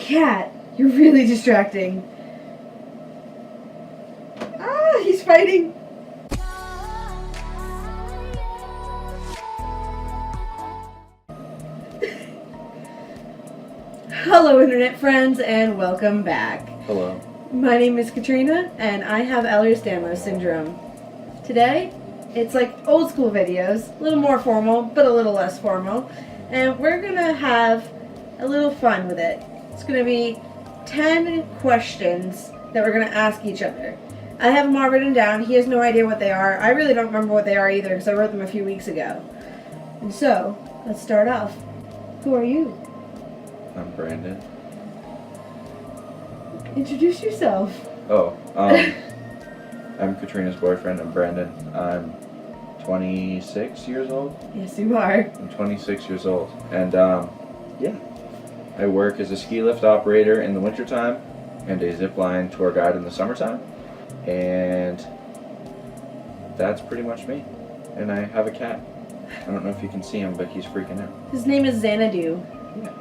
Cat, you're really distracting. Ah, he's fighting. Hello, internet friends, and welcome back. Hello. My name is Katrina, and I have Ehlers-Danlos syndrome. Today, it's like old school videos, a little more formal, but a little less formal, and we're gonna have a little fun with it. It's gonna be 10 questions that we're gonna ask each other. I have them all written down. He has no idea what they are. I really don't remember what they are either because I wrote them a few weeks ago. And so, let's start off. Who are you? I'm Brandon. Introduce yourself. I'm Katrina's boyfriend. I'm Brandon. I'm 26 years old. Yes, you are. I'm 26 years old. And, I work as a ski lift operator in the wintertime and a zipline tour guide in the summertime. And that's pretty much me. And I have a cat. I don't know if you can see him, but he's freaking out. His name is Xanadu. Yeah.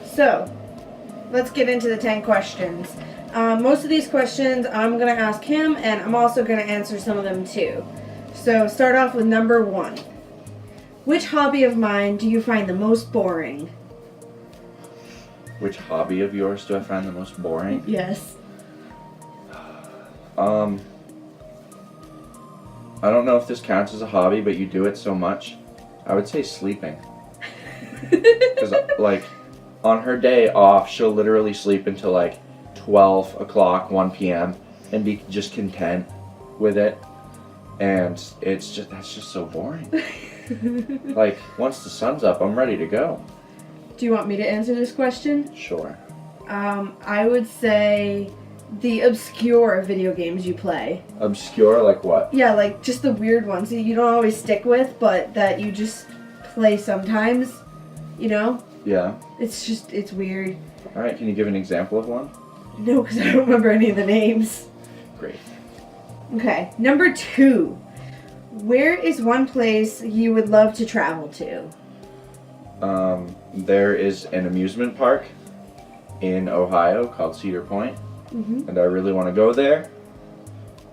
So, let's get into the 10 questions. Most of these questions I'm going to ask him, and I'm also going to answer some of them too. So, start off with number 1. Which hobby of mine do you find the most boring? Which hobby of yours do I find the most boring? Yes. I don't know if this counts as a hobby, but you do it so much. I would say sleeping. Because, like, on her day off, she'll literally sleep until, like, 12 o'clock, 1 p.m., and be just content with it. And that's just so boring. Like, once the sun's up, I'm ready to go. Do you want me to answer this question? Sure. I would say the obscure video games you play. Obscure, like what? Yeah, like just the weird ones that you don't always stick with, but that you just play sometimes, you know? Yeah. It's weird. Alright, can you give an example of one? No, because I don't remember any of the names. Great. Okay, number 2. Where is one place you would love to travel to? There is an amusement park in Ohio called Cedar Point. Mm-hmm. And I really want to go there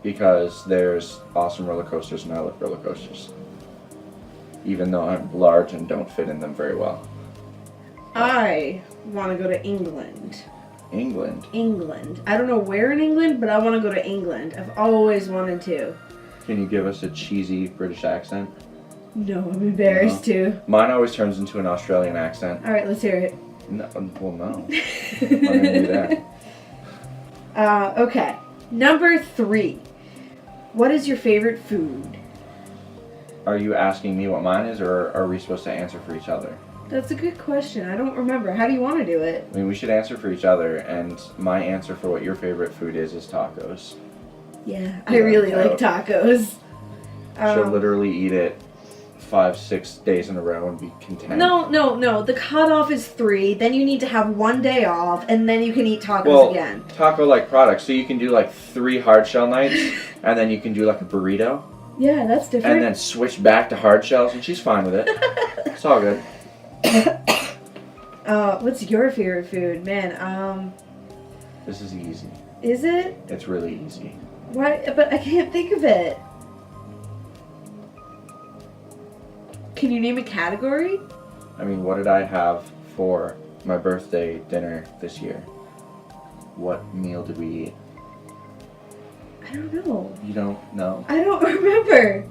because there's awesome roller coasters and I love roller coasters. Even though I'm large and don't fit in them very well. I want to go to England. England? England. I don't know where in England, but I want to go to England. I've always wanted to. Can you give us a cheesy British accent? No, I'm embarrassed to. Mine always turns into an Australian accent. Alright, let's hear it. No, well, no. I'm not gonna do that. Okay. Number 3. What is your favorite food? Are you asking me what mine is, or are we supposed to answer for each other? That's a good question. I don't remember. How do you want to do it? I mean, we should answer for each other, and my answer for what your favorite food is tacos. Yeah, I really like tacos. She'll literally eat it 5-6 days in a row and be content. No. The cutoff is 3. Then you need to have 1 day off, and then you can eat tacos again. Taco-like products. So you can do like 3 hard shell nights, and then you can do like a burrito. Yeah, that's different. And then switch back to hard shells, and she's fine with it. It's all good. What's your favorite food? Man, This is easy. Is it? It's really easy. Why? But I can't think of it. Can you name a category? I mean, what did I have for my birthday dinner this year? What meal did we eat? I don't know. You don't know? I don't remember.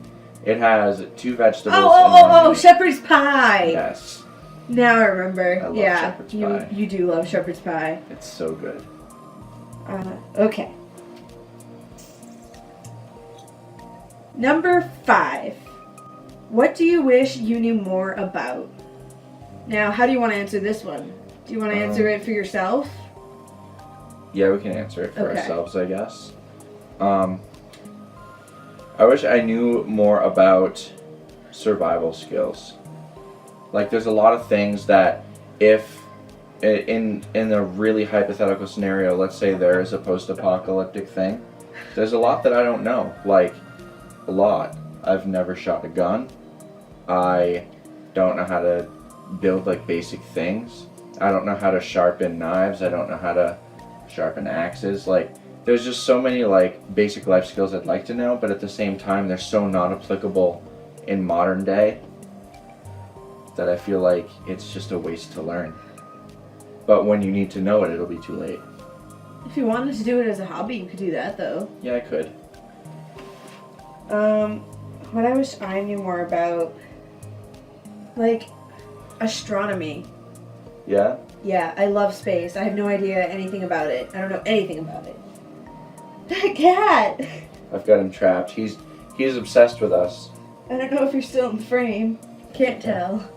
It has 2 vegetables. Oh, shepherd's pie. Yes. Now I remember. I love shepherd's pie. You do love shepherd's pie. It's so good. Okay. Number 5. What do you wish you knew more about? Now, how do you want to answer this one? Do you want to answer it for yourself? Yeah, we can answer it for ourselves, I guess. I wish I knew more about survival skills. Like, there's a lot of things that if, in a really hypothetical scenario, let's say there is a post-apocalyptic thing, there's a lot that I don't know. Like, a lot. I've never shot a gun. I don't know how to build, like, basic things. I don't know how to sharpen knives. I don't know how to sharpen axes. Like, there's just so many, like, basic life skills I'd like to know, but at the same time, they're so not applicable in modern day that I feel like it's just a waste to learn. But when you need to know it, it'll be too late. If you wanted to do it as a hobby, you could do that, though. Yeah, I could. What I wish I knew more about, like, astronomy. Yeah? Yeah, I love space. I have no idea anything about it. I don't know anything about it. That cat! I've got him trapped. He's obsessed with us. I don't know if you're still in the frame. Can't tell.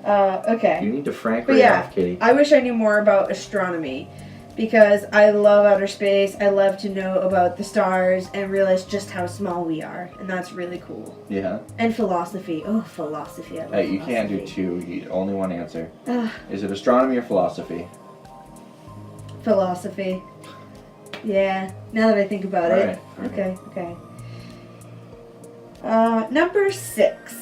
Okay. You need to frank But right yeah, off, Kitty. I wish I knew more about astronomy because I love outer space. I love to know about the stars and realize just how small we are, and that's really cool. Yeah. And philosophy. Oh, philosophy. I love Hey, you philosophy. can't do two. You only one answer. Ugh, Is it astronomy or philosophy? philosophy. Yeah. Now that I think about it. All right. Okay. Number 6.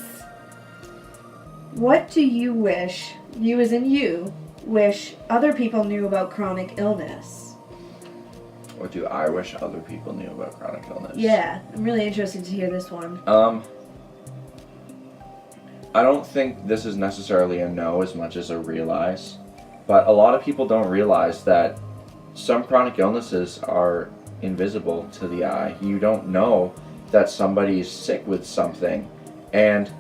What do you wish, you as in you, wish other people knew about chronic illness? What do I wish other people knew about chronic illness? Yeah, I'm really interested to hear this one. I don't think this is necessarily a no as much as a realize, but a lot of people don't realize that some chronic illnesses are invisible to the eye. You don't know that somebody's sick with something. And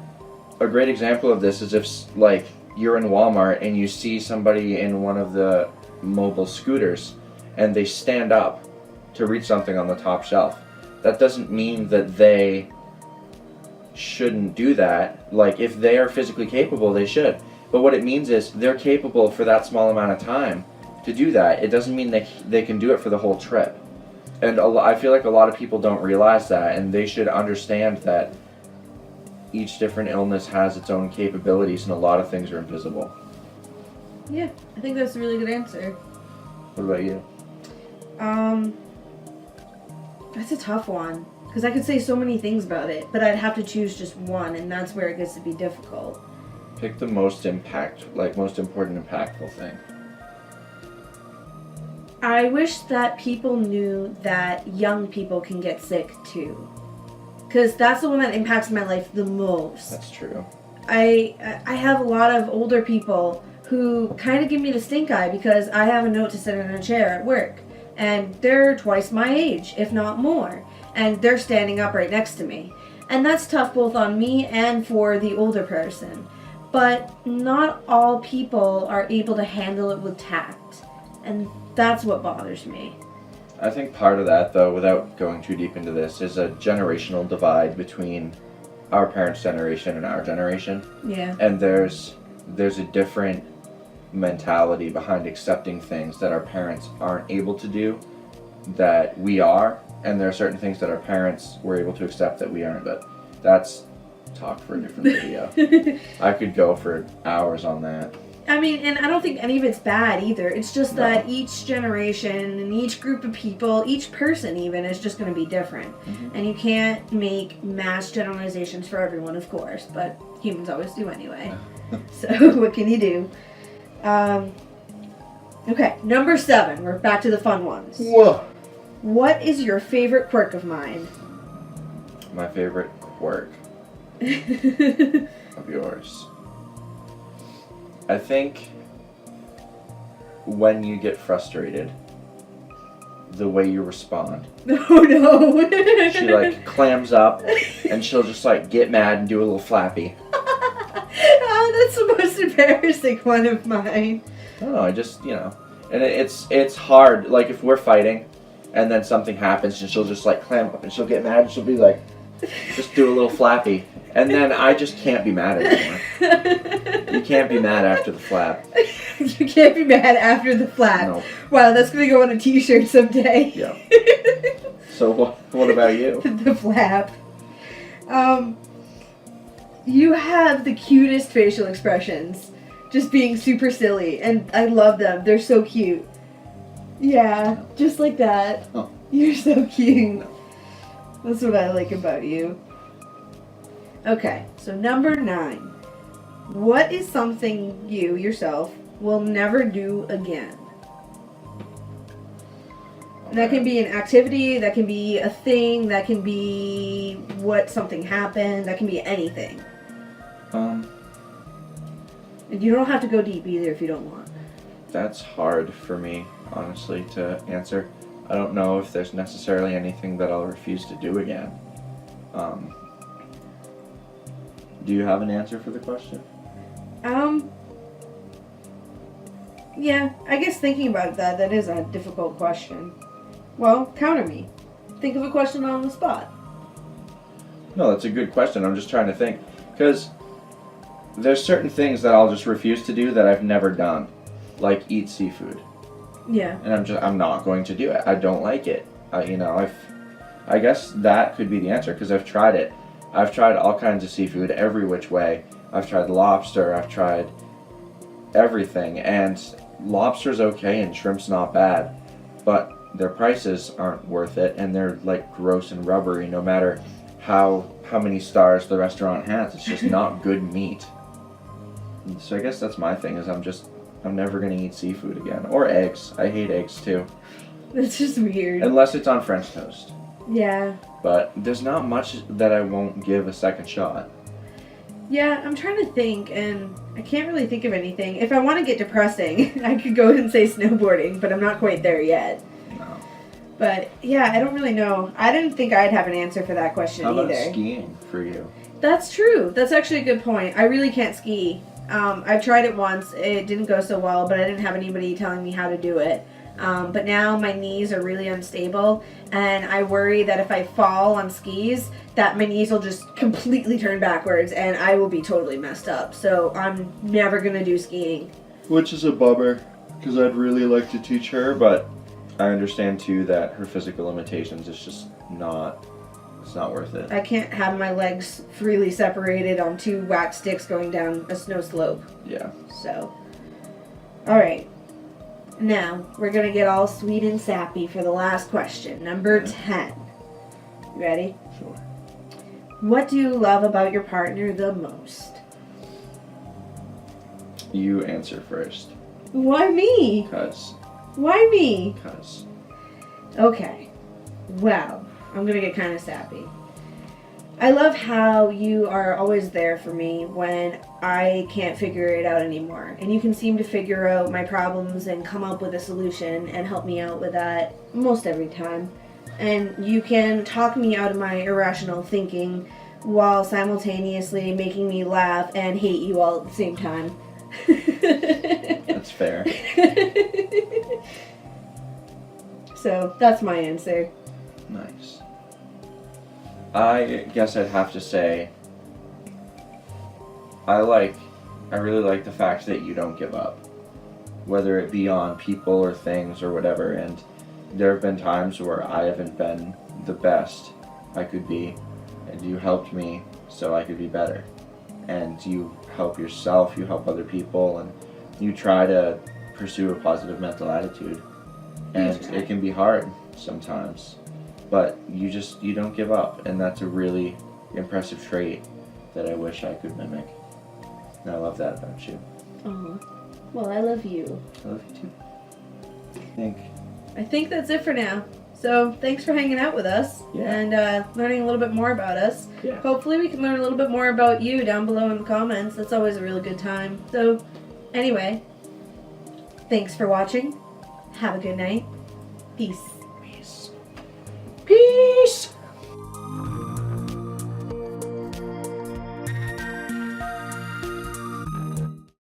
a great example of this is if, like, you're in Walmart and you see somebody in one of the mobile scooters and they stand up to reach something on the top shelf. That doesn't mean that they shouldn't do that. Like, if they are physically capable, they should. But what it means is they're capable for that small amount of time to do that. It doesn't mean they can do it for the whole trip. And I feel like a lot of people don't realize that, and they should understand that each different illness has its own capabilities, and a lot of things are invisible. Yeah, I think that's a really good answer. What about you? That's a tough one. Because I could say so many things about it, but I'd have to choose just one, and that's where it gets to be difficult. Pick the most most important, impactful thing. I wish that people knew that young people can get sick too. Because that's the one that impacts my life the most. That's true. I have a lot of older people who kind of give me the stink eye because I have a note to sit in a chair at work. And they're twice my age, if not more. And they're standing up right next to me. And that's tough both on me and for the older person. But not all people are able to handle it with tact. And that's what bothers me. I think part of that, though, without going too deep into this, is a generational divide between our parents' generation and our generation. Yeah. And there's a different mentality behind accepting things that our parents aren't able to do that we are, and there are certain things that our parents were able to accept that we aren't. But that's talk for a different video. I could go for hours on that. I mean, and I don't think any of it's bad either. It's just that each generation and each group of people, each person even, is just going to be different. Mm-hmm. And you can't make mass generalizations for everyone, of course, but humans always do anyway. So what can you do? Okay, number 7. We're back to the fun ones. Whoa. What is your favorite quirk of mine? My favorite quirk of yours. I think when you get frustrated, the way you respond. Oh no. She like clams up and she'll just like get mad and do a little flappy. Oh, that's the most embarrassing one of mine. I don't know, I just, and it's hard, like if we're fighting and then something happens and she'll just like clam up and she'll get mad and she'll be like, just do a little flappy. And then I just can't be mad anymore. You can't be mad after the flap. You can't be mad after the flap. No. Wow, that's going to go on a t-shirt someday. Yeah. So what about you? The flap. You have the cutest facial expressions. Just being super silly. And I love them. They're so cute. Yeah, just like that. Oh. You're so cute. That's what I like about you. Okay, so number 9. What is something you, yourself, will never do again? And that can be an activity, that can be a thing, that can be what something happened, that can be anything. And you don't have to go deep either if you don't want. That's hard for me, honestly, to answer. I don't know if there's necessarily anything that I'll refuse to do again. Do you have an answer for the question? Yeah, I guess thinking about that is a difficult question. Well, counter me. Think of a question on the spot. No, that's a good question. I'm just trying to think. Because there's certain things that I'll just refuse to do that I've never done. Like eat seafood. Yeah. And I'm not going to do it. I don't like it. I guess that could be the answer because I've tried it. I've tried all kinds of seafood every which way. I've tried lobster. I've tried everything. And lobster's okay and shrimp's not bad. But their prices aren't worth it, and they're like gross and rubbery no matter how many stars the restaurant has. It's just not good meat. So I guess that's my thing, is I'm never gonna eat seafood again. Or eggs. I hate eggs too. That's just weird. Unless it's on French toast. Yeah. But there's not much that I won't give a second shot. Yeah, I'm trying to think, and I can't really think of anything. If I want to get depressing, I could go and say snowboarding, but I'm not quite there yet. But, yeah, I don't really know. I didn't think I'd have an answer for that question either. How about either. skiing for you? That's true. That's actually a good point. I really can't ski. I've tried it once. It didn't go so well, but I didn't have anybody telling me how to do it. But now my knees are really unstable, and I worry that if I fall on skis, that my knees will just completely turn backwards, and I will be totally messed up. So I'm never going to do skiing. Which is a bummer, because I'd really like to teach her, but I understand too that her physical limitations is just not, it's not worth it. I can't have my legs freely separated on 2 wax sticks going down a snow slope. Yeah. So, alright. Now, we're going to get all sweet and sappy for the last question. Number 10. You ready? Sure. What do you love about your partner the most? You answer first. Why me? Because. Why me? Because. Okay. Well, I'm going to get kind of sappy. I love how you are always there for me when I can't figure it out anymore. And you can seem to figure out my problems and come up with a solution and help me out with that most every time. And you can talk me out of my irrational thinking while simultaneously making me laugh and hate you all at the same time. That's fair. So, that's my answer. Nice. I guess I'd have to say I really like the fact that you don't give up, whether it be on people or things or whatever. And there have been times where I haven't been the best I could be, and you helped me so I could be better. And you help yourself, you help other people, and you try to pursue a positive mental attitude. And it can be hard sometimes, but you don't give up, and that's a really impressive trait that I wish I could mimic. And I love that about you. Well, I love you. I love you too. I think that's it for now. So, thanks for hanging out with us and learning a little bit more about us. Yeah. Hopefully we can learn a little bit more about you down below in the comments. That's always a really good time. So, anyway, thanks for watching. Have a good night. Peace.